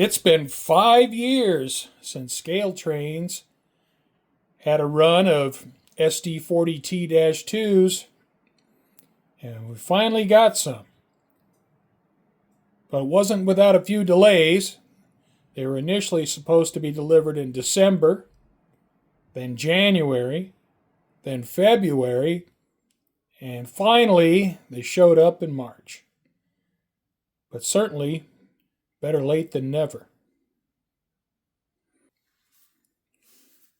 It's been 5 years since scale trains had a run of SD40T-2s, and we finally got some. But it wasn't without a few delays. They were initially supposed to be delivered in December, then January, then February, and finally they showed up in March. But certainly, better late than never.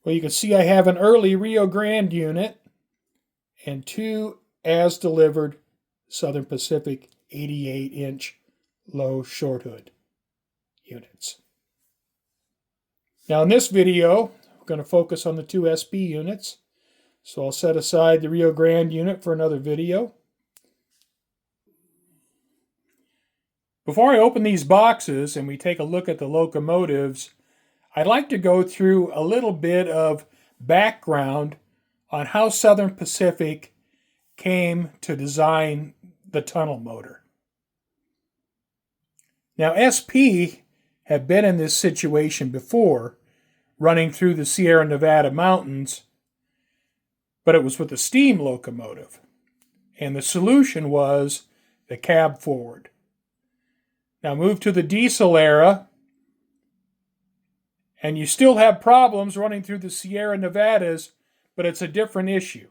Well, you can see I have an early Rio Grande unit and two as-delivered Southern Pacific 88-inch low short hood units. Now in this video, we're going to focus on the two SP units. So I'll set aside the Rio Grande unit for another video. Before I open these boxes and we take a look at the locomotives, I'd like to go through a little bit of background on how Southern Pacific came to design the tunnel motor. Now, SP have been in this situation before, running through the Sierra Nevada mountains, but it was with a steam locomotive. And the solution was the cab forward. Now move to the diesel era, and you still have problems running through the Sierra Nevadas, but it's a different issue.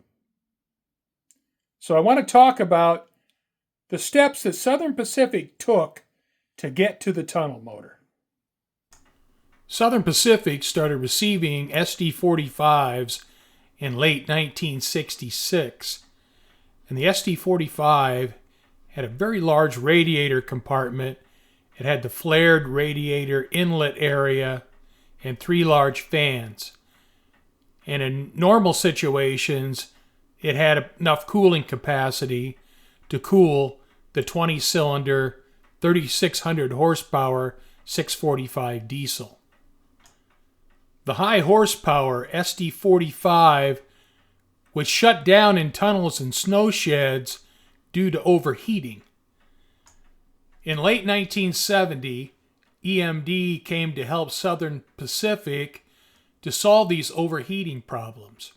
So I want to talk about the steps that Southern Pacific took to get to the tunnel motor. Southern Pacific started receiving SD45s in late 1966, and the SD45 had a very large radiator compartment. It had the flared radiator inlet area and 3 large fans. And in normal situations, it had enough cooling capacity to cool the 20-cylinder, 3,600 horsepower 645 diesel. The high horsepower SD45 was shut down in tunnels and snow sheds due to overheating. In late 1970, EMD came to help Southern Pacific to solve these overheating problems.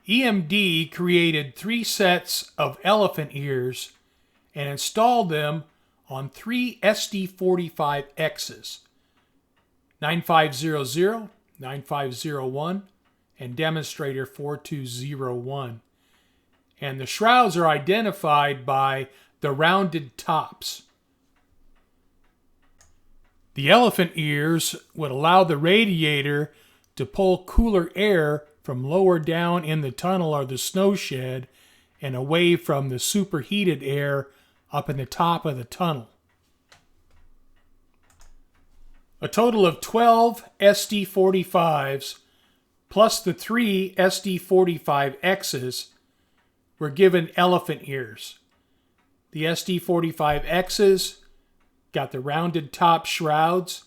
EMD created 3 sets of elephant ears and installed them on 3 SD45Xs, 9500, 9501, and Demonstrator 4201. And the shrouds are identified by the rounded tops. The elephant ears would allow the radiator to pull cooler air from lower down in the tunnel or the snow shed and away from the superheated air up in the top of the tunnel. A total of 12 SD45s plus the 3 SD45Xs were given elephant ears. The SD45Xs got the rounded top shrouds,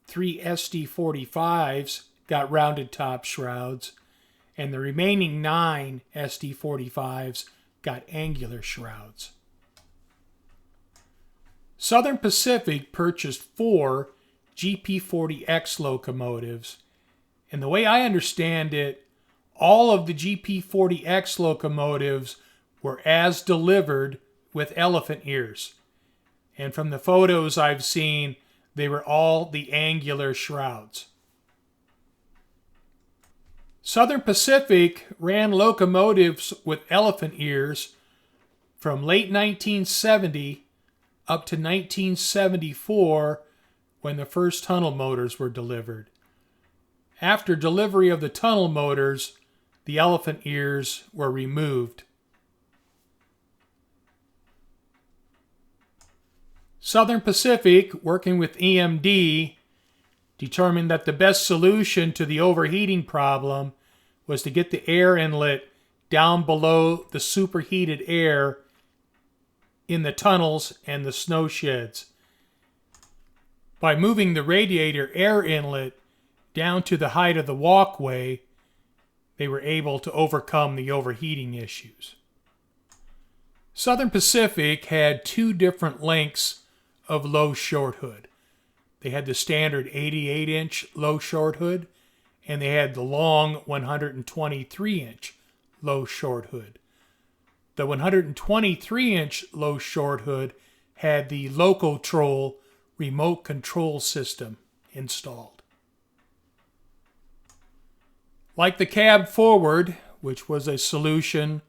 3 SD45s got rounded top shrouds, and the remaining 9 SD45s got angular shrouds. Southern Pacific purchased 4 GP40X locomotives, and the way I understand it, all of the GP40X locomotives were as delivered with elephant ears. And from the photos I've seen, they were all the angular shrouds. Southern Pacific ran locomotives with elephant ears from late 1970 up to 1974 when the first tunnel motors were delivered. After delivery of the tunnel motors, the elephant ears were removed. Southern Pacific, working with EMD, determined that the best solution to the overheating problem was to get the air inlet down below the superheated air in the tunnels and the snow sheds. By moving the radiator air inlet down to the height of the walkway, they were able to overcome the overheating issues. Southern Pacific had 2 different lengths of low short hood. They had the standard 88-inch low short hood, and they had the long 123-inch low short hood. The 123-inch low short hood had the Locomotive remote control system installed. Like the cab forward, which was a solution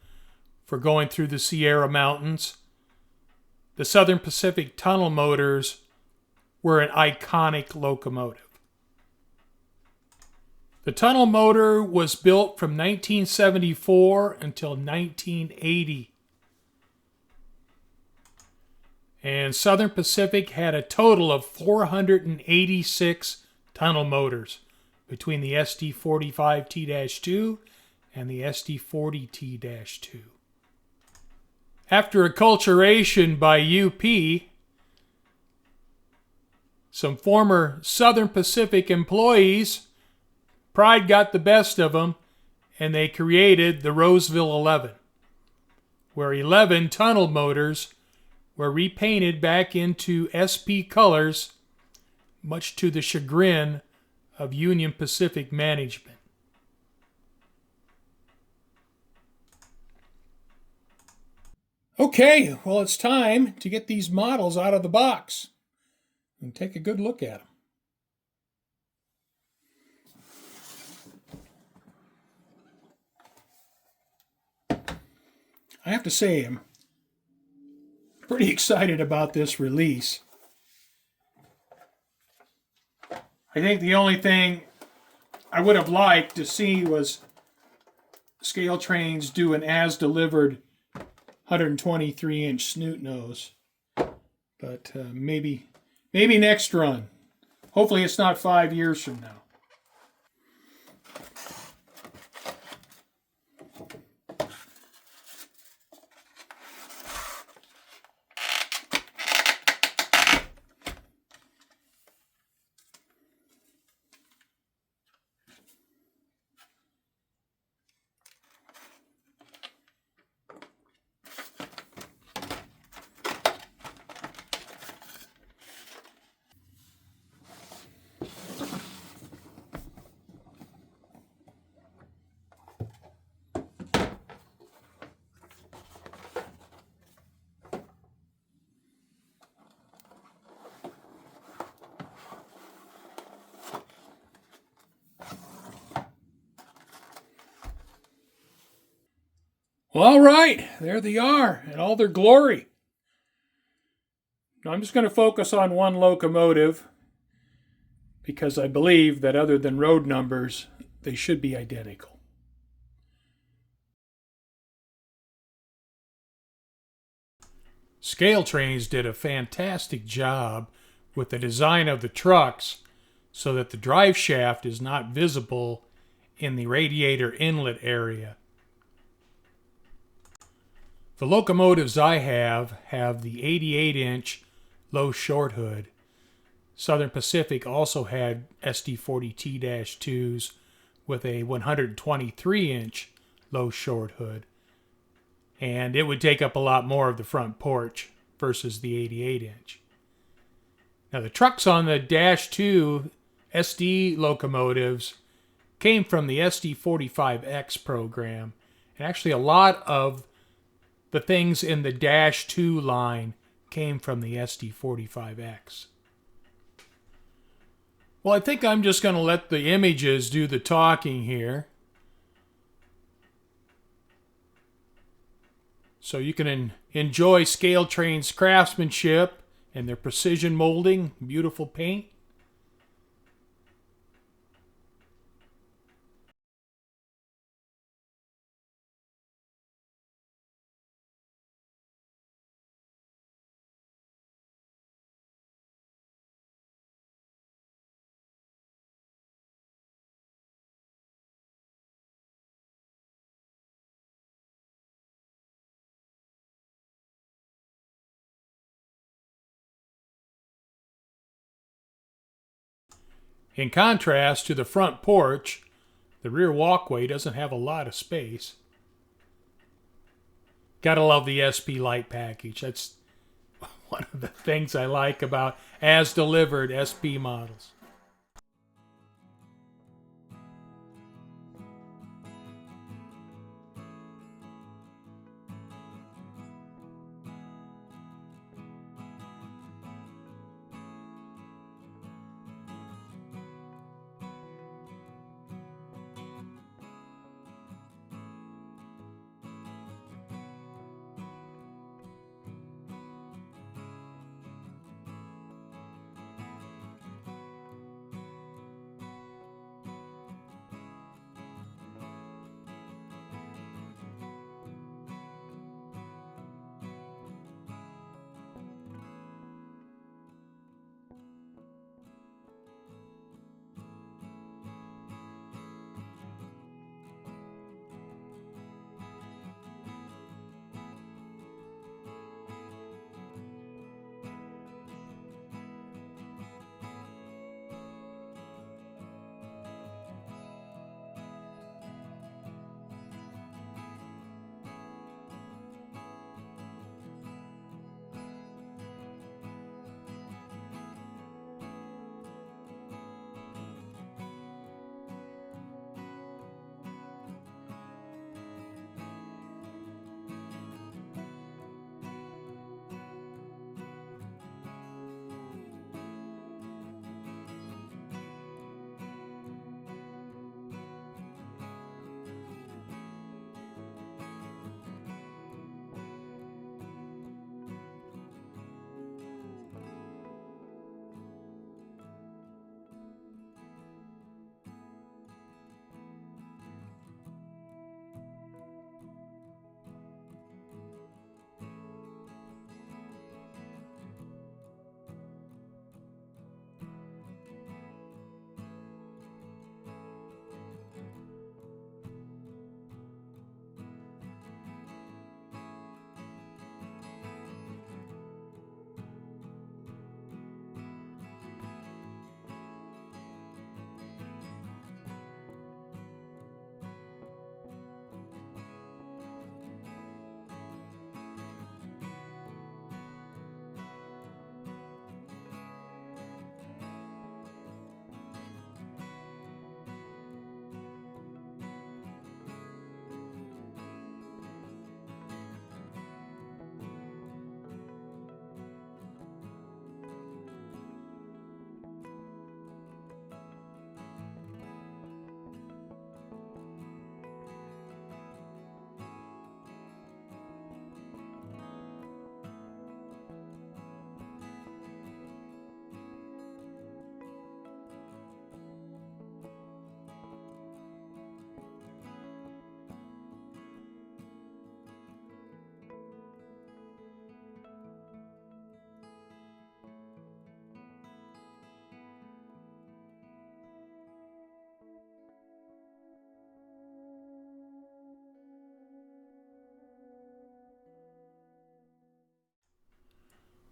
for going through the Sierra Mountains, the Southern Pacific tunnel motors were an iconic locomotive. The tunnel motor was built from 1974 until 1980. And Southern Pacific had a total of 486 tunnel motors between the SD45T-2 and the SD40T-2. After acculturation by UP, some former Southern Pacific employees, pride got the best of them, and they created the Roseville 11, where 11 tunnel motors were repainted back into SP colors, much to the chagrin of Union Pacific management. Okay, well, it's time to get these models out of the box and take a good look at them. I have to say, I'm pretty excited about this release. I think the only thing I would have liked to see was Scale Trains do an as-delivered 123-inch snoot nose. But maybe next run. Hopefully it's not 5 years from now. Well, all right, there they are in all their glory. Now I'm just going to focus on one locomotive because I believe that other than road numbers, they should be identical. Scale Trains did a fantastic job with the design of the trucks so that the drive shaft is not visible in the radiator inlet area. The locomotives I have the 88-inch low short hood. Southern Pacific also had SD40T-2s with a 123-inch low short hood. And it would take up a lot more of the front porch versus the 88-inch. Now the trucks on the -2 SD locomotives came from the SD45X program. And actually a lot of the things in the -2 line came from the SD45X. Well, I think I'm just going to let the images do the talking here. So you can enjoy Scale Train's craftsmanship and their precision molding, beautiful paint. In contrast to the front porch, the rear walkway doesn't have a lot of space. Gotta love the SP light package. That's one of the things I like about as delivered SP models.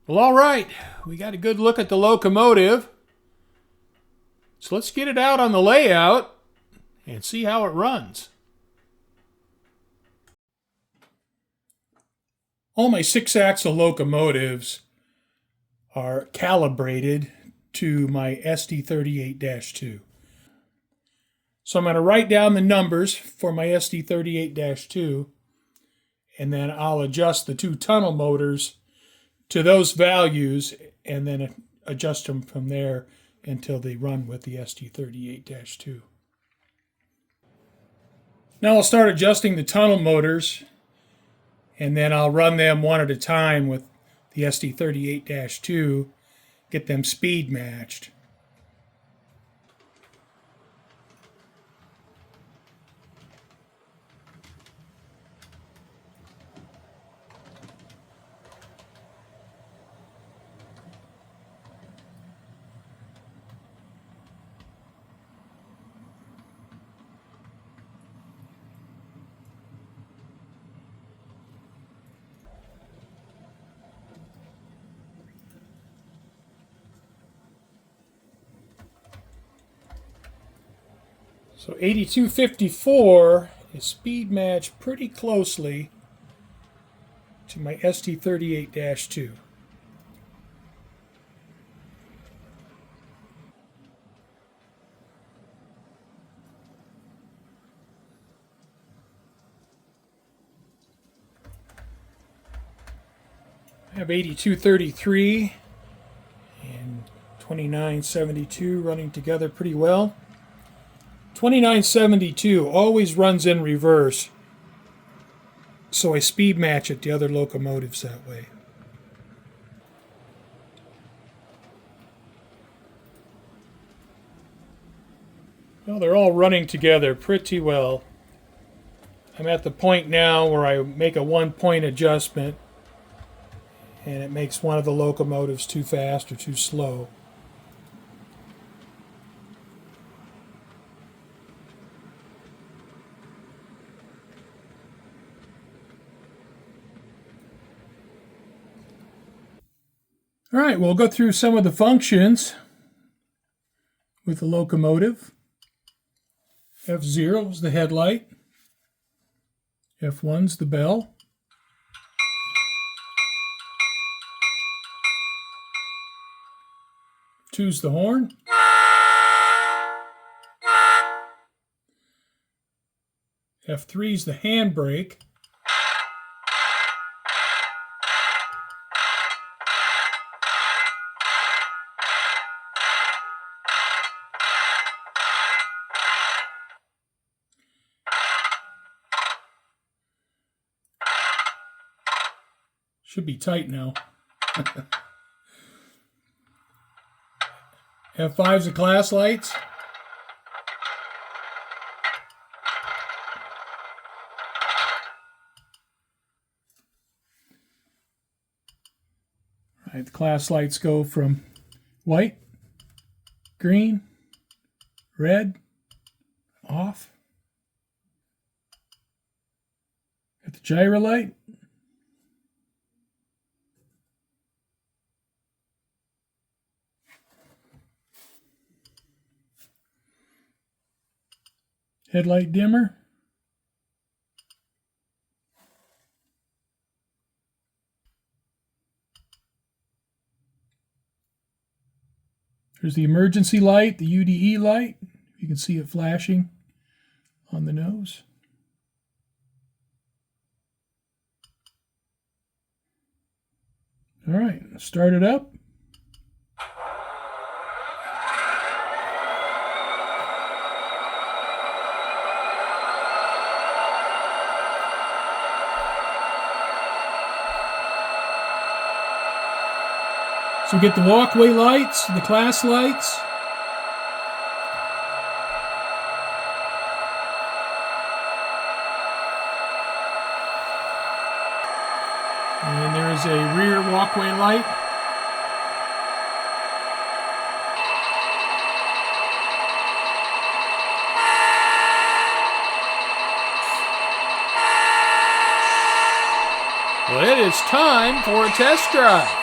Well, all right, we got a good look at the locomotive. So let's get it out on the layout and see how it runs. All my 6-axle locomotives are calibrated to my SD38-2. So I'm going to write down the numbers for my SD38-2, and then I'll adjust the 2 tunnel motors to those values and then adjust them from there until they run with the SD38-2. Now I'll start adjusting the tunnel motors, and then I'll run them one at a time with the SD38-2, get them speed matched. So 8254 is speed matched pretty closely to my SD38-2. I have 8233 and 2972 running together pretty well. 2972 always runs in reverse, so I speed match it to other locomotives that way. Well, they're all running together pretty well. I'm at the point now where I make a 1-point adjustment and it makes one of the locomotives too fast or too slow. All right, we'll go through some of the functions with the locomotive. F0 is the headlight. F1 is the bell. F2 is the horn. F3 is the handbrake. Should be tight now. F5 is the class lights. All right, the class lights go from white, green, red, off. Got the gyro light. Headlight dimmer. There's the emergency light, the UDE light. You can see it flashing on the nose. All right, start it up. So we get the walkway lights, the class lights. And there's a rear walkway light. Well, it is time for a test drive.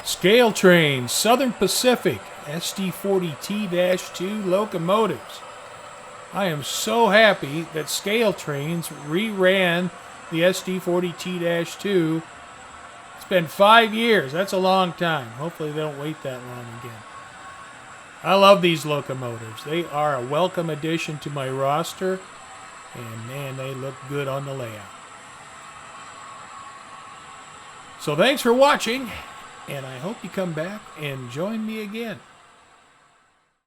Scale Trains, Southern Pacific, SD40T-2 locomotives. I am so happy that Scale Trains reran the SD40T-2. It's been 5 years. That's a long time. Hopefully they don't wait that long again. I love these locomotives. They are a welcome addition to my roster. And man, they look good on the layout. So thanks for watching. And I hope you come back and join me again.